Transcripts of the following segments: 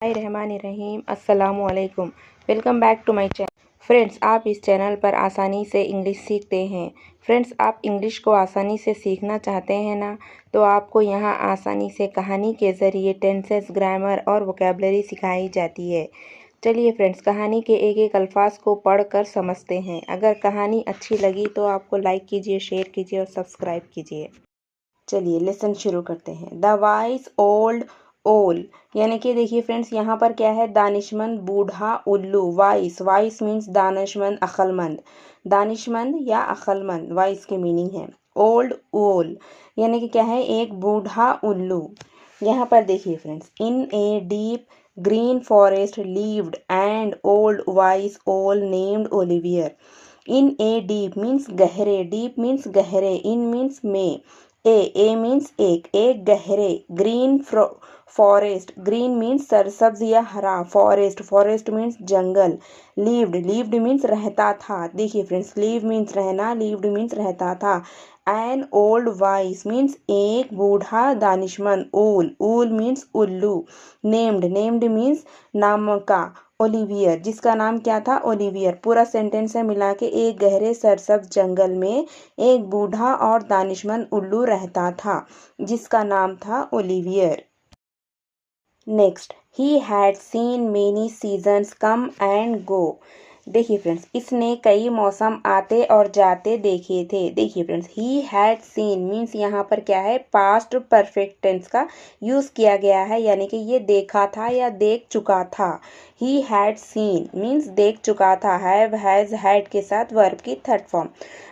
रहीम अस्सलामुअलैकुम। Welcome back to my channel. Friends, आप इस चैनल पर आसानी से इंग्लिश सीखते हैं। फ्रेंड्स, आप इंग्लिश को आसानी से सीखना चाहते हैं ना, तो आपको यहाँ आसानी से कहानी के ज़रिए टेंसेस, ग्रामर और वोकेबलरी सिखाई जाती है। चलिए फ्रेंड्स, कहानी के एक एक अल्फाज को पढ़कर समझते हैं। अगर कहानी अच्छी लगी तो आपको लाइक कीजिए, शेयर कीजिए और सब्सक्राइब कीजिए। चलिए लेसन शुरू करते हैं। द वाइस ओल्ड ओल, यानी कि देखिए फ्रेंड्स, यहाँ पर क्या है, दानिशमंद बूढ़ा उल्लू। वाइस, वाइस मीन्स दानिशमंद, अक्लमंद। दानिशमंद या अक्लमंद, वाइस की मीनिंग है। ओल्ड ओल यानी कि क्या है, एक बूढ़ा उल्लू। यहाँ पर देखिए friends, in a deep green forest lived and old wise owl named Olivier. In a deep means गहरे, डीप मीन्स गहरे, इन मीन्स में, ए मीन्स एक गहरे। ग्रीन फॉरेस्ट, ग्रीन मीन्स सरसब्ज या हरा, फॉरेस्ट, फॉरेस्ट मीन्स जंगल। लीव्ड, लीव्ड मीन्स रहता था। देखिए फ्रेंड्स, लीव मीन्स रहना, लीव्ड मीन्स रहता था। एन ओल्ड वाइस मीन्स एक बूढ़ा दानिशमंद। ओल, ओल मीन्स उल्लू। नेम्ड, नेम्ड मीन्स नाम का। ओलिवियर, जिसका नाम क्या था, ओलिवियर। पूरा सेंटेंस है मिला के, एक गहरे सरसब्ज जंगल में एक बूढ़ा और दानिशमंद उल्लू रहता था, जिसका नाम था Olivier. Next, he had seen many seasons come and go. देखिए फ्रेंड्स, इसने कई मौसम आते और जाते देखे थे। देखिए friends, he had seen means यहाँ पर क्या है, पास्ट परफेक्ट टेंस का यूज़ किया गया है, यानी कि ये देखा था या देख चुका था। ही हैड सीन मीन्स देख चुका था। हैव, हैज़, हैड के साथ वर्ब की third form.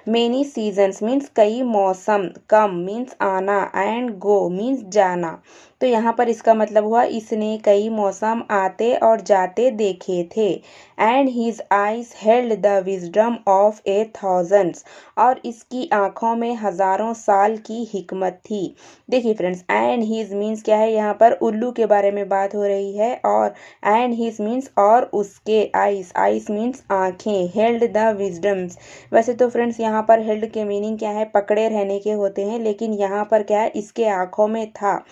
Many seasons means कई मौसम। कम मीन्स आना एंड गो मीन्स जाना। तो यहाँ पर इसका मतलब हुआ, इसने कई मौसम आते और जाते देखे थे। And his eyes held the wisdom of a thousands, और इसकी आंखों में हजारों साल की हिकमत थी। देखिए फ्रेंड्स, एंड हीज मीन्स क्या है, यहाँ पर उल्लू के बारे में बात हो रही है। और एंड हीज मीन्स और उसके, आइस, आइस मीन्स आंखें। हेल्ड द विजडम्स, वैसे तो फ्रेंड्स यहाँ पर हेल्ड के मीनिंग क्या है, पकड़े रहने के होते हैं, लेकिन यहाँ पर क्या है, इसके आंखों में था,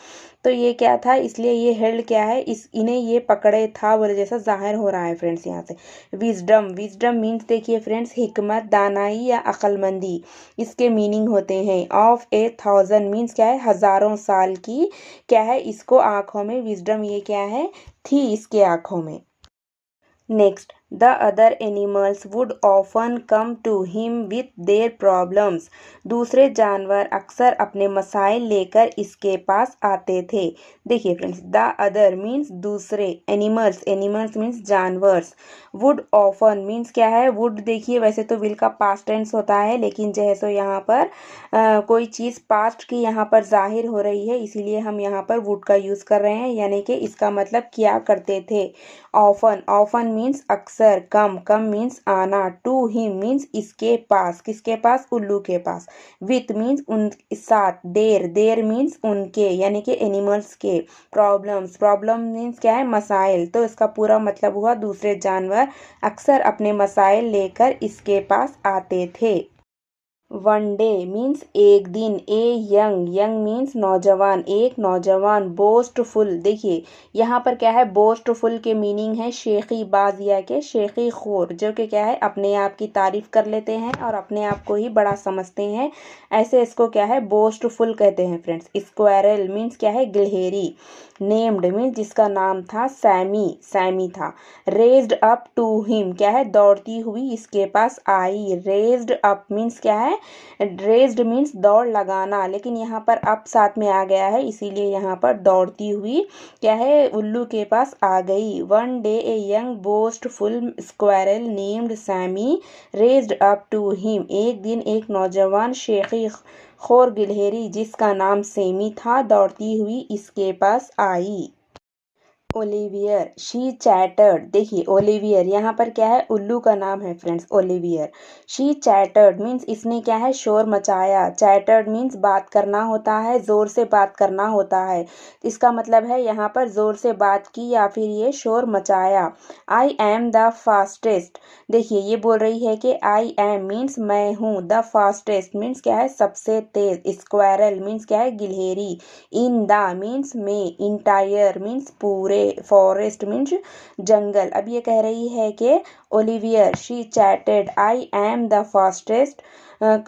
तो ये क्या था, इसलिए ये हेल्ड क्या है, इस इन्हें ये पकड़े था बोले जैसा जाहिर हो रहा है फ्रेंड्स यहाँ से। विजडम, विजडम मीन्स देखिए फ्रेंड्स, हिकमत, दानाई या अक्लमंदी, इसके मीनिंग होते हैं। ऑफ ए थाउजेंड मीन्स क्या है, हजारों साल की, क्या है, इसको आंखों में, विजडम ये क्या है, थी इसके आंखों में। Next, the other animals would often come to him with their problems. दूसरे जानवर अक्सर अपने मसाइल लेकर इसके पास आते थे। देखिए फ्रेंड्स, द अदर मीन्स दूसरे, एनिमल्स, एनिमल्स मीन्स जानवर्स। वुड ऑफन मीन्स क्या है, वुड देखिए वैसे तो विल का पास्ट टेंस होता है, लेकिन जैसे यहाँ पर कोई चीज़ पास्ट की यहाँ पर जाहिर हो रही है, इसीलिए हम यहाँ पर वुड का यूज़ कर रहे हैं, यानी कि इसका मतलब किया करते थे। ऑफन, ऑफन मीन्स अक्सर। कम, कम मीन्स आना। टू हिम मीन्स इसके पास, किसके पास, उल्लू के पास। विथ मीन्स उन साथ। देर, देर मीन्स उनके, यानी कि एनिमल्स के। प्रॉब्लम्स, प्रॉब्लम मीन्स क्या है, मसाइल, तो इसका पूरा मतलब हुआ दूसरे जानवर अक्सर अपने मसाइल लेकर इसके पास आते थे। वन डे मीन्स एक दिन। ए यंग, यंग मीन्स नौजवान, एक नौजवान। बोस्टफुल, देखिए यहाँ पर क्या है, बोस्टफुल के मीनिंग है शेखी बाज या के शेखी खोर, जो कि क्या है, अपने आप की तारीफ कर लेते हैं और अपने आप को ही बड़ा समझते हैं, ऐसे इसको क्या है, बोस्टफुल कहते हैं फ्रेंड्स। स्क्वायरल मीन्स क्या है, गिलहेरी। नेम्ड मीन्स जिसका नाम था सैमी, सैमी था। रेज्ड अप टू हिम क्या है, दौड़ती हुई इसके पास आई। रेज्ड अप मीन्स क्या है, रेज्ड मीन्स दौड़ लगाना, लेकिन यहाँ पर अप साथ में आ गया है, इसीलिए यहाँ पर दौड़ती हुई क्या है, उल्लू के पास आ गई। One day a young boastful squirrel named Sammy raced up to him, एक दिन एक नौजवान शेखी खोर गिलहरी जिसका नाम सेमी था, दौड़ती हुई इसके पास आई। ओलिवियर, शी चैटर्ड, देखिए ओलिवियर यहाँ पर क्या है, उल्लू का नाम है फ्रेंड्स, ओलिवियर। शी चैटर्ड मीन्स इसने क्या है, शोर मचाया। चैटर्ड मीन्स बात करना होता है, जोर से बात करना होता है, इसका मतलब है यहाँ पर जोर से बात की या फिर ये शोर मचाया। आई एम द फास्टेस्ट, देखिए ये बोल रही है कि आई एम मीन्स मैं हूँ, द फास्टेस्ट मीन्स क्या है, सबसे तेज। स्क्वायरल मीन्स क्या है, गिलहेरी। इन द मीन्स में। इंटायर मीन्स पूरे। फॉरेस्ट मीन्स जंगल। अब ये कह रही है कि Olivier she chatted I am the fastest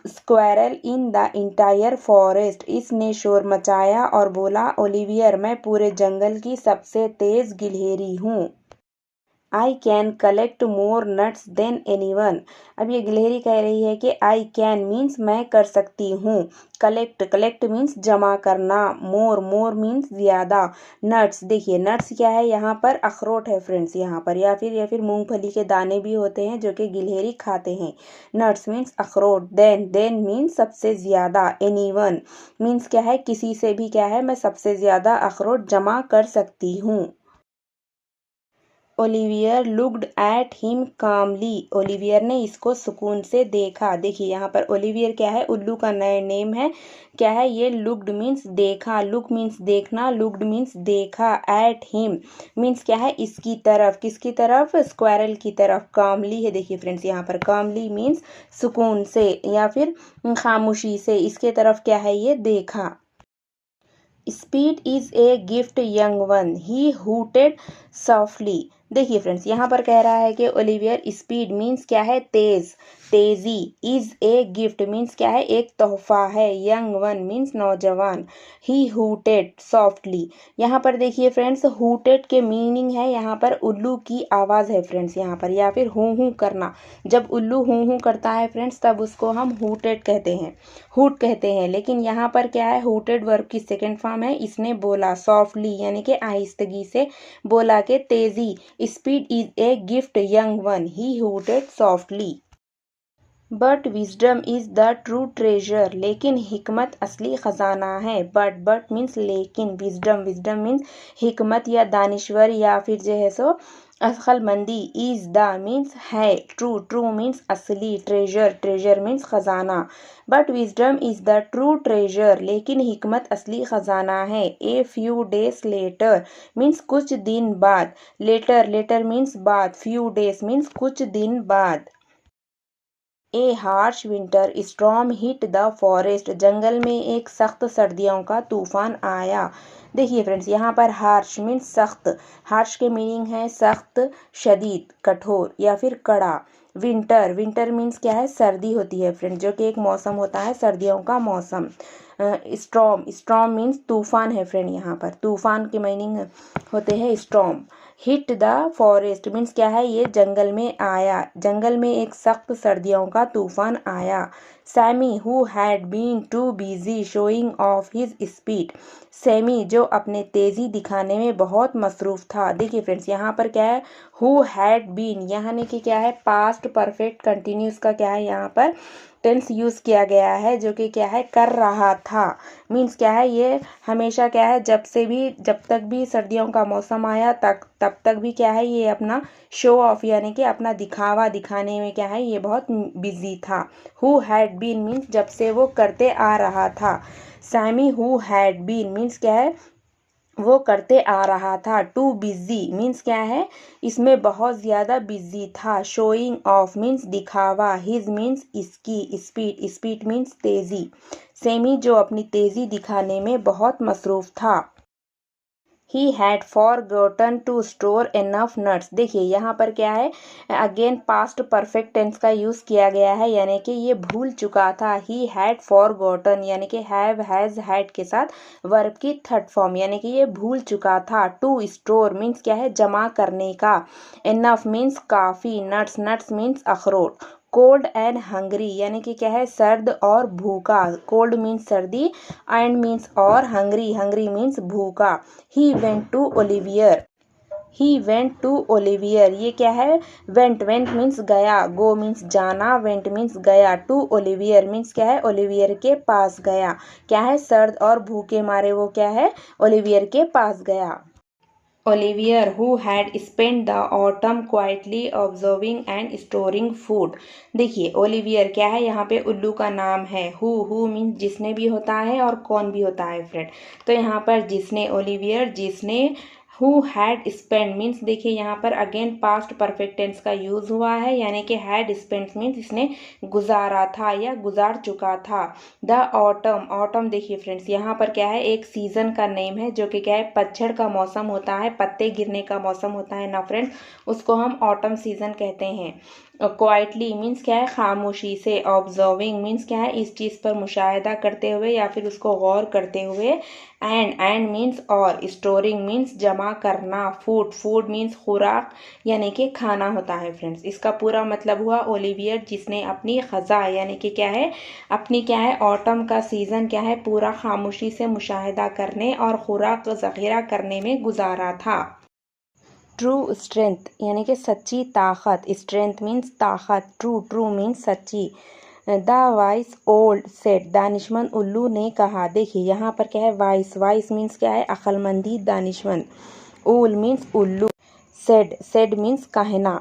squirrel in the entire forest. इसने शोर मचाया और बोला, ओलिवियर मैं पूरे जंगल की सबसे तेज गिलहरी हूँ। I can collect more nuts than anyone. अब ये गिलहरी कह रही है कि आई कैन मीन्स मैं कर सकती हूँ, कलेक्ट कलेक्ट मीन्स जमा करना, मोर मोर मीन्स ज़्यादा, नट्स देखिए नट्स क्या है यहाँ पर, अखरोट है फ्रेंड्स यहाँ पर, या फिर मूंगफली के दाने भी होते हैं जो कि गिलहरी खाते हैं। नट्स मीन्स अखरोट, देन मीन्स सबसे ज़्यादा, एनीवन मीन्स क्या है किसी से भी क्या है मैं सबसे ज़्यादा अखरोट जमा कर सकती हूँ। Olivier looked at him calmly. Olivier ने इसको सुकून से देखा। देखिए यहाँ पर ओलिवियर क्या है, उल्लू का नया नेम है। क्या है ये, लुक्ड मीन्स देखा, लुक मीन्स देखना, लुक्ड मीन्स देखा, एट हिम मीन्स क्या है इसकी तरफ, किसकी तरफ, स्क्वायरल की तरफ। कामली है देखिए फ्रेंड्स यहाँ पर, कामली मीन्स सुकून से या फिर खामोशी से, इसके तरफ क्या है ये देखा। Speed is a gift young one, he hooted softly. देखिए फ्रेंड्स यहाँ पर कह रहा है कि ओलिवियर स्पीड मीन्स क्या है तेज, तेजी, इज ए गिफ्ट मीन्स क्या है एक तोहफा है, यंग वन मीन्स नौजवान, ही हूटेड सॉफ्टली। यहाँ पर देखिए फ्रेंड्स हूटेड के मीनिंग है यहाँ पर उल्लू की आवाज़ है फ्रेंड्स यहाँ पर, या फिर हूँ हूँ करना। जब उल्लू हूँ हूँ करता है फ्रेंड्स तब उसको हम हूटेड कहते हैं, हूट कहते हैं। लेकिन यहाँ पर क्या है, हूटेड वर्ब की सेकेंड फॉर्म है। इसने बोला सॉफ्टली यानी कि आहिस्तगी से बोला कि तेजी, speed is a gift young one, he hooted softly. But wisdom is the true treasure, लेकिन हिकमत असली खजाना है। बट मीन्स लेकिन, विजडम मीन्स हिकमत या दानिश्वर या फिर जो है सो अक्लमंदी, इज द मीन्स है, ट्रू मीन्स असली, ट्रेजर मीन्स खजाना। But wisdom is the true treasure, लेकिन हिकमत असली खजाना है। A few days later means कुछ दिन बाद, लेटर मीन्स बाद, फ्यू डेज मीन्स कुछ दिन बाद। A harsh winter storm hit the forest, जंगल में एक सख्त सर्दियों का तूफान आया। देखिए फ्रेंड्स यहाँ पर हार्श मीन्स सख्त, हार्श के मीनिंग है सख्त, शदीद, कठोर या फिर कड़ा। विंटर मीन्स क्या है सर्दी होती है फ्रेंड्स, जो कि एक मौसम होता है सर्दियों का मौसम। स्टॉर्म मीन्स तूफान है फ्रेंड, यहाँ पर तूफान के मीनिंग होते हैं storm. Hit the forest means क्या है ये जंगल में आया, जंगल में एक सख्त सर्दियों का तूफान आया। Sammy who had been too busy showing off his speed, Sammy जो अपने तेजी दिखाने में बहुत मसरूफ था। देखिए फ्रेंड्स यहाँ पर क्या है, हु हैड बीन यानी कि क्या है पास्ट परफेक्ट कंटिन्यूस का क्या है यहाँ पर टेंस यूज किया गया है, जो कि क्या है कर रहा था। मीन्स क्या है ये हमेशा क्या है जब तक भी सर्दियों का मौसम आया तब तक भी क्या है ये अपना शो ऑफ यानी कि अपना दिखावा दिखाने में क्या है ये बहुत बिजी था। हु हैड बीन मीन्स जब से वो करते आ रहा था। Sammy who had been means क्या है वो करते आ रहा था। टू बिजी मीन्स क्या है इसमें बहुत ज़्यादा बिजी था। शोइंग ऑफ मीन्स दिखावा, हिज मीन्स इसकी, स्पीड मीन्स तेज़ी। सेमी जो अपनी तेज़ी दिखाने में बहुत मसरूफ़ था। He had forgotten to store enough nuts. देखिए यहाँ पर क्या है अगेन पास्ट परफेक्ट टेंस का यूज़ किया गया है, यानी कि ये भूल चुका था। ही हैड फॉरगॉटन यानी कि हैव हैज़ हैड के साथ वर्ब की थर्ड फॉर्म, यानी कि ये भूल चुका था। टू स्टोर मीन्स क्या है जमा करने का। इनफ मीन्स काफ़ी। नट्स मीन्स अखरोट। कोल्ड एंड हंग्री यानी कि क्या है सर्द और भूखा। कोल्ड मीन्स सर्दी, एंड मीन्स और, हंग्री मीन्स भूखा। ही वेंट टू ओलिवियर ये क्या है वेंट मीन्स गया, गो मीन्स जाना, वेंट मीन्स गया, टू ओलिवियर मीन्स क्या है ओलिवियर के पास गया। क्या है सर्द और भूखे मारे वो क्या है ओलिवियर के पास गया। Olivier who had spend the autumn quietly observing and storing food. देखिए ओलिवियर क्या है यहाँ पे उल्लू का नाम है। हु मीन्स जिसने भी होता है और कौन भी होता है फ्रेंड, तो यहाँ पर जिसने ओलिवियर जिसने हु हैड स्पेंड मीन्स देखिए यहाँ पर अगेन पास्ट परफेक्ट टेंस का यूज हुआ है, यानी कि हैड स्पेंड मीन्स इसने गुजारा था या गुजार चुका था। द ऑटम, ऑटम देखिए फ्रेंड्स यहाँ पर क्या है, एक सीजन का नेम है जो कि क्या है, पतझड़ का मौसम होता है, पत्ते गिरने का मौसम होता है ना फ्रेंड्स, उसको हम ऑटम सीजन कहते हैं। क्वाइटली मीन्स क्या है, खामोशी से। ऑब्जर्विंग मीन्स क्या है, इस चीज़ पर मुशाहिदा करते हुए या फिर उसको गौर करते हुए। एंड मीन्स और। स्टोरिंग मीन्स जमा करना। फूड, फूड मीन्स खुराक यानी कि खाना होता है फ्रेंड्स। इसका पूरा मतलब हुआ ओलिवियर जिसने अपनी ख़ज़ा यानी कि क्या है, अपनी क्या है, ऑटम का सीज़न क्या है, पूरा खामोशी से मुशाहिदा करने और खुराक ज़ख़ीरा करने में गुजारा था। ट्रू स्ट्रेंथ यानी कि सच्ची ताकत। स्ट्रेंथ मीन्स ताकत। ट्रू, ट्रू मीन्स सच्ची। द वाइस ओल्ड सेड, दानिशमंद उल्लू ने कहा। देखिए यहाँ पर क्या है, वाइस, वाइस मीन्स क्या है, अक्लमंदी, दानिशमंद। ओल मीन्स उल्लू। सेड, सेड मीन्स कहना।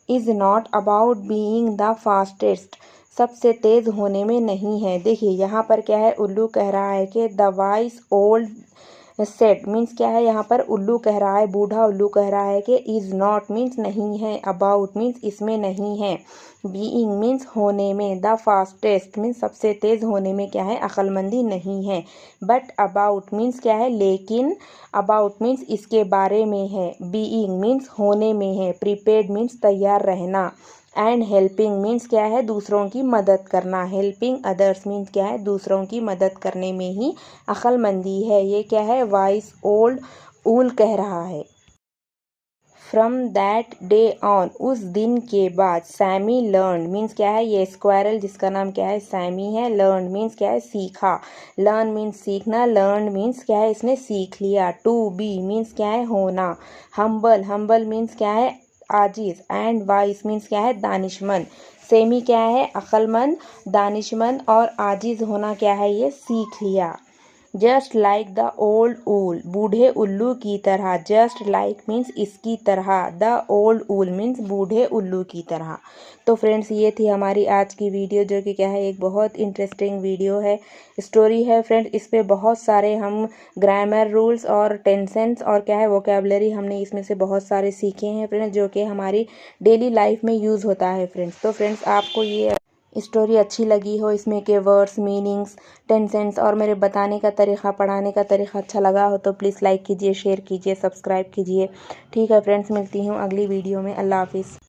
Is not about being the fastest, सबसे तेज होने में नहीं है। देखिए यहाँ पर क्या है, उल्लू कह रहा है कि the vice old set means क्या है, यहाँ पर उल्लू कह रहा है, बूढ़ा उल्लू कह रहा है कि इज नॉट मीन्स नहीं है, अबाउट मीन्स इसमें नहीं है, बीइंग मीन्स होने में, द फास्टेस्ट मीन्स सबसे तेज होने में क्या है, अक्लमंदी नहीं है। बट अबाउट मीन्स क्या है, लेकिन, अबाउट मीन्स इसके बारे में है, बीइंग मीन्स होने में है, प्रीपेड मीन्स तैयार रहना। एंड हेल्पिंग मीन्स क्या है, दूसरों की मदद करना। हेल्पिंग अदर्स मीन्स क्या है, दूसरों की मदद करने में ही अक्लमंदी है। ये क्या है, वाइस ओल्ड ऊल कह रहा है। फ्रॉम दैट डे ऑन, उस दिन के बाद। सैमी लर्न मीन्स क्या है, ये स्क्वायरल जिसका नाम क्या है, सैमी है। लर्न मीन्स क्या है, सीखा। लर्न मीन्स सीखना। लर्न मीन्स क्या है, इसने सीख लिया। टू बी मीन्स क्या है, होना। हम्बल, हम्बल मीन्स क्या है, आजिज। एंड वाइस मीन्स क्या है, दानिशमंद। सेमी क्या है, अक्लमंद, दानिशमंद और आजिज होना क्या है, ये सीख लिया। जस्ट लाइक द ओल्ड ऊल, बूढ़े उल्लू की तरह। जस्ट लाइक मीन्स इसकी तरह। द ओल्ड ऊल मीन्स बूढ़े उल्लू की तरह। तो फ्रेंड्स ये थी हमारी आज की वीडियो, जो कि क्या है, एक बहुत इंटरेस्टिंग वीडियो है, स्टोरी है फ्रेंड्स। इस पे बहुत सारे हम ग्रामर रूल्स और टेंसेंस और क्या है, वोकेबलरी हमने इसमें से बहुत सारे सीखे हैं फ्रेंड्स, जो कि हमारी डेली लाइफ में यूज़ होता है फ्रेंड्स। तो फ्रेंड्स आपको ये स्टोरी अच्छी लगी हो, इसमें के वर्ड्स, मीनिंग्स, टेंसेंस और मेरे बताने का तरीक़ा, पढ़ाने का तरीक़ा अच्छा लगा हो तो प्लीज़ लाइक कीजिए, शेयर कीजिए, सब्सक्राइब कीजिए। ठीक है फ्रेंड्स, मिलती हूँ अगली वीडियो में। अल्लाह हाफिज़।